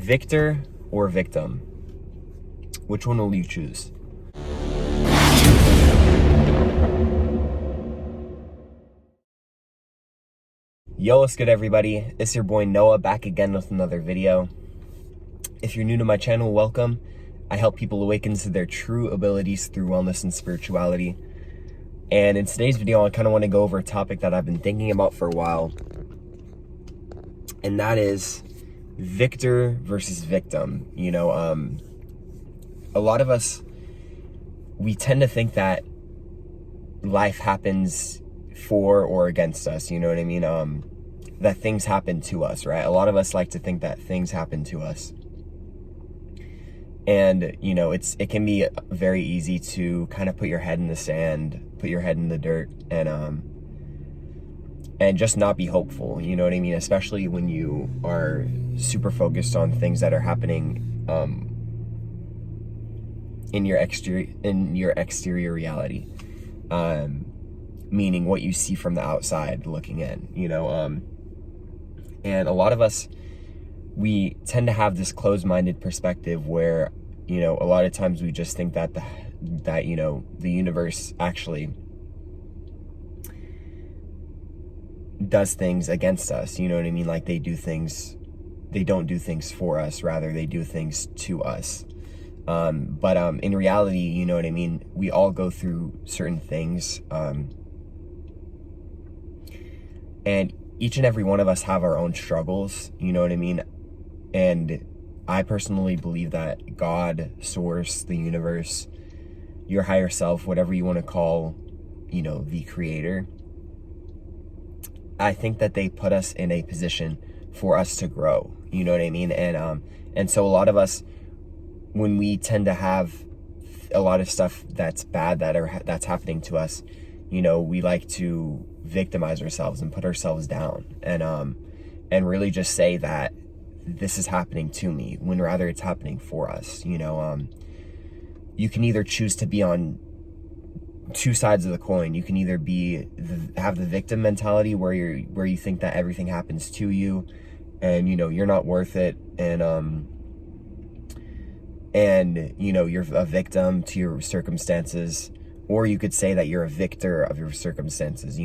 Victor or victim? Which one will you choose? Yo, what's good, everybody? It's your boy Noah back again with another video. If you're new to my channel, welcome. I help people awaken to their true abilities through wellness and spirituality. And in today's video, I kind of want to go over a topic that I've been thinking about for a while. And that is victor versus victim. A lot of us, we tend to think that life happens for or against us, you know what I mean? That things happen to us, right? A lot of us like to think that things happen to us. And, it can be very easy to kind of put your head in the sand, put your head in the dirt, and just not be hopeful, you know what I mean? Especially when you are super focused on things that are happening in your exterior reality, meaning what you see from the outside looking in, and a lot of us, we tend to have this closed-minded perspective where, a lot of times we just think that the universe actually does things against us, you know what I mean? Like they don't do things for us, rather they do things to us. But in reality, you know what I mean? We all go through certain things, and each and every one of us have our own struggles, you know what I mean? And I personally believe that God, source, the universe, your higher self, whatever you want to call, the creator, I think that they put us in a position for us to grow, you know what I mean? And so a lot of us, when we tend to have a lot of stuff that's bad that's happening to us, we like to victimize ourselves and put ourselves down and really just say that this is happening to me, when rather it's happening for us. You can either choose to be on two sides of the coin. You can either have the victim mentality where you think that everything happens to you, and you're not worth it, and you're a victim to your circumstances. Or you could say that you're a victor of your circumstances,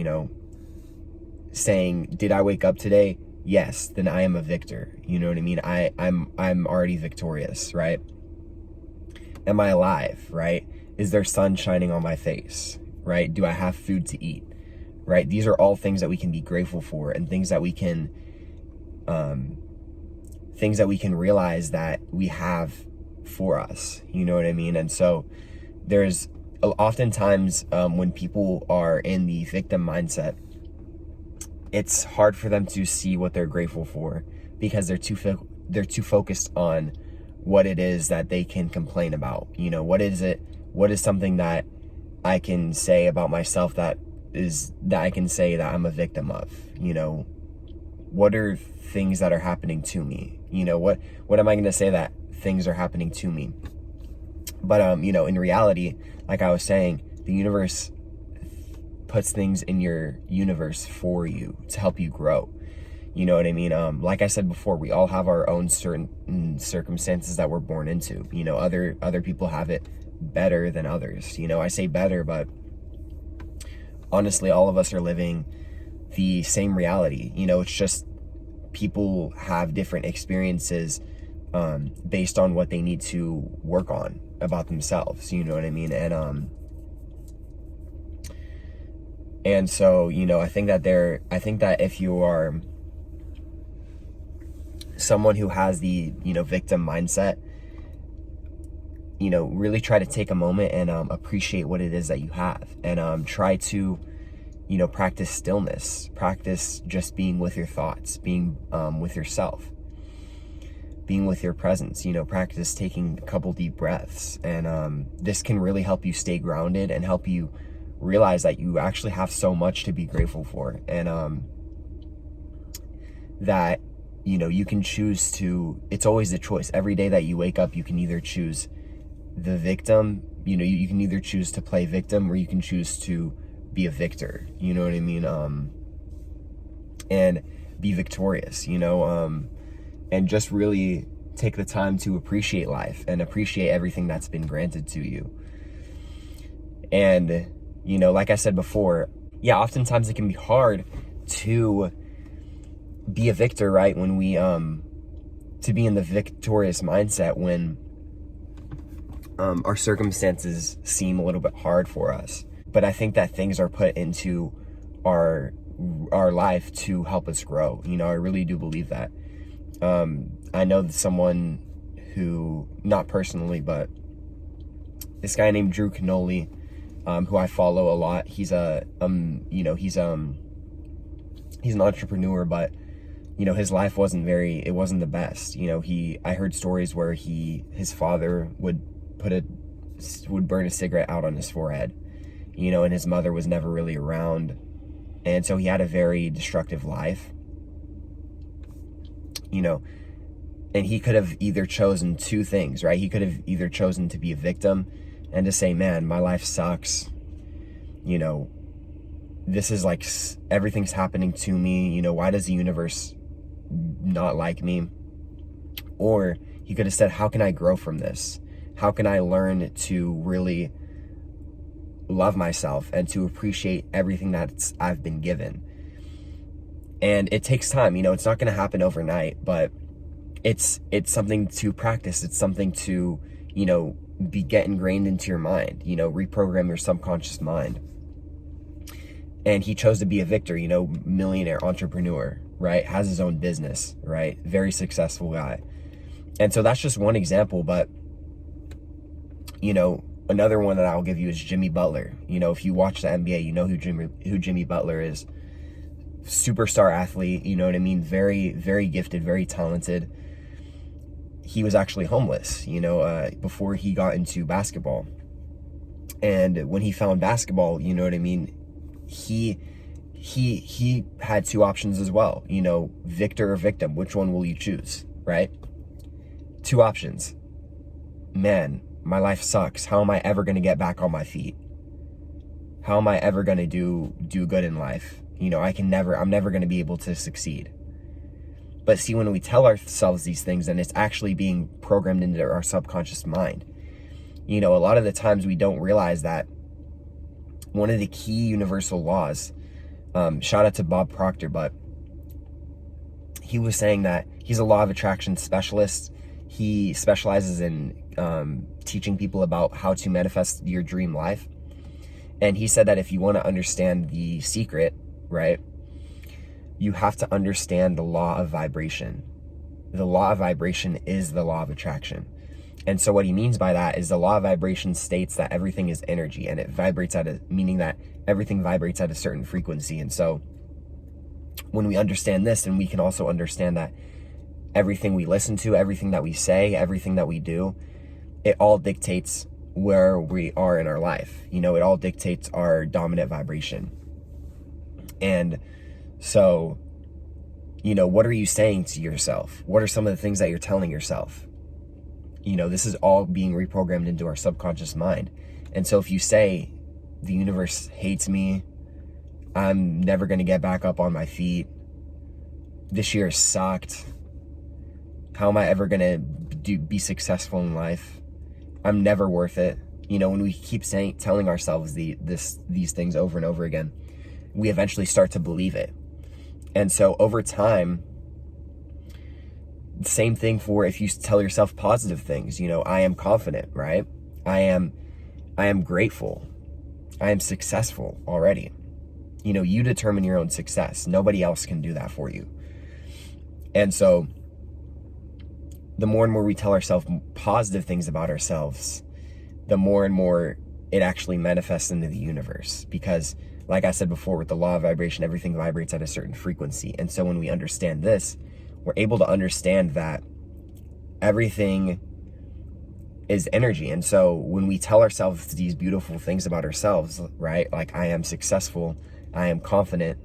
saying, did I wake up today? Yes, then I am a victor. You know what I mean? I'm already victorious, right? Am I alive, right? Is there sun shining on my face, right? Do I have food to eat, right? These are all things that we can be grateful for, and things that we can realize that we have for us, you know what I mean? And so there's oftentimes when people are in the victim mindset, it's hard for them to see what they're grateful for, because they're too focused on what it is that they can complain about. What is something that I can say about myself that I can say that I'm a victim of? What are things that are happening to me? What am I going to say that things are happening to me? But in reality, like I was saying, the universe puts things in your universe for you to help you grow. You know what I mean? Like I said before, we all have our own certain circumstances that we're born into. Other people have it better than others. I say better, but honestly, all of us are living the same reality. It's just people have different experiences based on what they need to work on about themselves. You know what I mean? And so, I think that if you are someone who has the, victim mindset, really try to take a moment and appreciate what it is that you have, and try to, practice stillness, practice just being with your thoughts, being with yourself, being with your presence, practice taking a couple deep breaths. And this can really help you stay grounded and help you realize that you actually have so much to be grateful for, and that you can choose to, it's always a choice. Every day that you wake up, you can either choose the victim, you can either choose to play victim, or you can choose to be a victor, you know what I mean? And be victorious, and just really take the time to appreciate life and appreciate everything that's been granted to you. And, you know, like I said before, yeah, oftentimes it can be hard to be a victor, right? When we, to be in the victorious mindset when our circumstances seem a little bit hard for us. But I think that things are put into our life to help us grow. You know, I really do believe that. I know that someone who, not personally, but this guy named Drew Canole, who I follow a lot. He's a, you know, he's an entrepreneur, but you know, his life wasn't the best. You know, I heard stories where his father would burn a cigarette out on his forehead, you know, and his mother was never really around. And so he had a very destructive life, you know, and he could have either chosen two things, right? He could have either chosen to be a victim and to say, man, my life sucks. You know, this is like, everything's happening to me. You know, why does the universe not like me? Or he could have said, how can I grow from this? How can I learn to really love myself and to appreciate everything that I've been given? And it takes time, you know, it's not going to happen overnight, but it's something to practice. It's something to, you know, get ingrained into your mind, you know, reprogram your subconscious mind. And he chose to be a victor, you know, millionaire, entrepreneur, right? Has his own business, right? Very successful guy. And so that's just one example, but, you know, another one that I'll give you is Jimmy Butler. You know, if you watch the NBA, you know who Jimmy Butler is. Superstar athlete, you know what I mean? Very, very gifted, very talented. He was actually homeless, you know, before he got into basketball. And when he found basketball, you know what I mean? He had two options as well, you know, victor or victim. Which one will you choose, right? Two options. Man, my life sucks. How am I ever going to get back on my feet? How am I ever going to do good in life? You know, I'm never going to be able to succeed. But see, when we tell ourselves these things, then it's actually being programmed into our subconscious mind. You know, a lot of the times we don't realize that one of the key universal laws, shout out to Bob Proctor, but he was saying that he's a law of attraction specialist. He specializes in teaching people about how to manifest your dream life. And he said that if you want to understand the secret, right, you have to understand the law of vibration. The law of vibration is the law of attraction. And so what he means by that is the law of vibration states that everything is energy, and it vibrates meaning that everything vibrates at a certain frequency. And so when we understand this, then we can also understand that everything we listen to, everything that we say, everything that we do, it all dictates where we are in our life. You know, it all dictates our dominant vibration. And so, you know, what are you saying to yourself? What are some of the things that you're telling yourself? You know, this is all being reprogrammed into our subconscious mind. And so if you say, the universe hates me, I'm never going to get back up on my feet, this year sucked, how am I ever going to be successful in life, I'm never worth it. You know, when we keep telling ourselves these things over and over again, we eventually start to believe it. And so over time, same thing for if you tell yourself positive things, you know, I am confident, right? I am grateful. I am successful already. You know, you determine your own success. Nobody else can do that for you. And so the more and more we tell ourselves positive things about ourselves, the more and more it actually manifests into the universe. Because like I said before, with the law of vibration, everything vibrates at a certain frequency. And so when we understand this, we're able to understand that everything is energy. And so when we tell ourselves these beautiful things about ourselves, right? Like, I am successful, I am confident,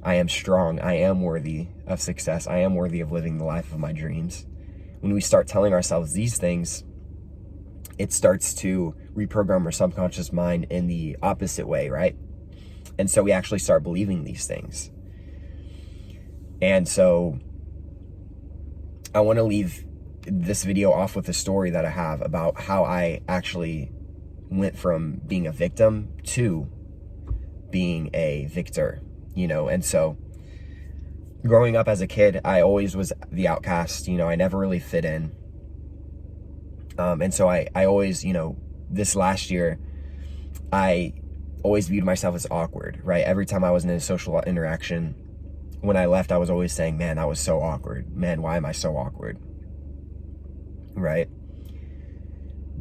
I am strong, I am worthy of success, I am worthy of living the life of my dreams. When we start telling ourselves these things, it starts to reprogram our subconscious mind in the opposite way, right? And so we actually start believing these things. And so I want to leave this video off with a story that I have about how I actually went from being a victim to being a victor, you know. And so growing up as a kid, I always was the outcast, you know. I never really fit in. And so I always, you know, this last year, I always viewed myself as awkward, right? Every time I was in a social interaction, when I left, I was always saying, man, that was so awkward. Man, why am I so awkward? Right?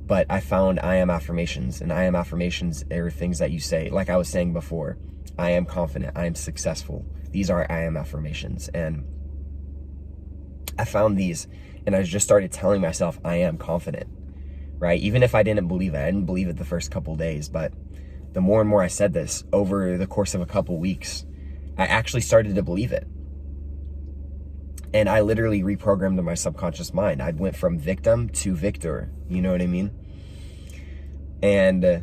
But I found I am affirmations, and I am affirmations are things that you say. Like I was saying before, I am confident, I am successful. These are I am affirmations. And I found these, and I just started telling myself I am confident, right? Even if I didn't believe it. I didn't believe it the first couple days, but the more and more I said this over the course of a couple weeks, I actually started to believe it. And I literally reprogrammed my subconscious mind. I went from victim to victor, you know what I mean? And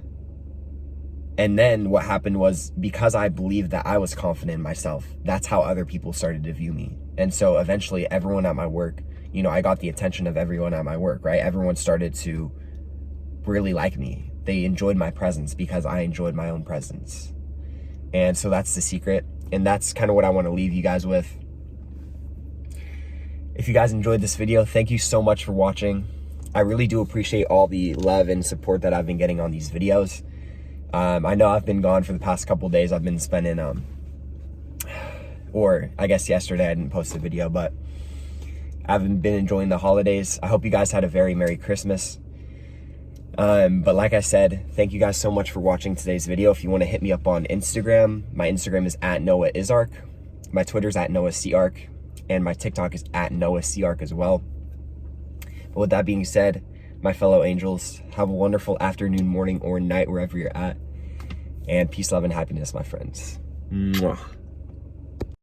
then what happened was, because I believed that I was confident in myself, that's how other people started to view me. And so eventually everyone at my work, you know, I got the attention of everyone at my work, right? Everyone started to really like me. They enjoyed my presence because I enjoyed my own presence. And so that's the secret. And that's kind of what I want to leave you guys with. If you guys enjoyed this video, thank you so much for watching. I really do appreciate all the love and support that I've been getting on these videos. I know I've been gone for the past couple days. I've been spending, or I guess yesterday I didn't post a video, but I've been enjoying the holidays. I hope you guys had a very Merry Christmas. But like I said, thank you guys so much for watching today's video. If you want to hit me up on Instagram, my Instagram is @NoahIsark. My Twitter's @NoahCark. And my TikTok is @NoahCark as well. But with that being said, my fellow angels, have a wonderful afternoon, morning, or night, wherever you're at. And peace, love, and happiness, my friends. Mwah.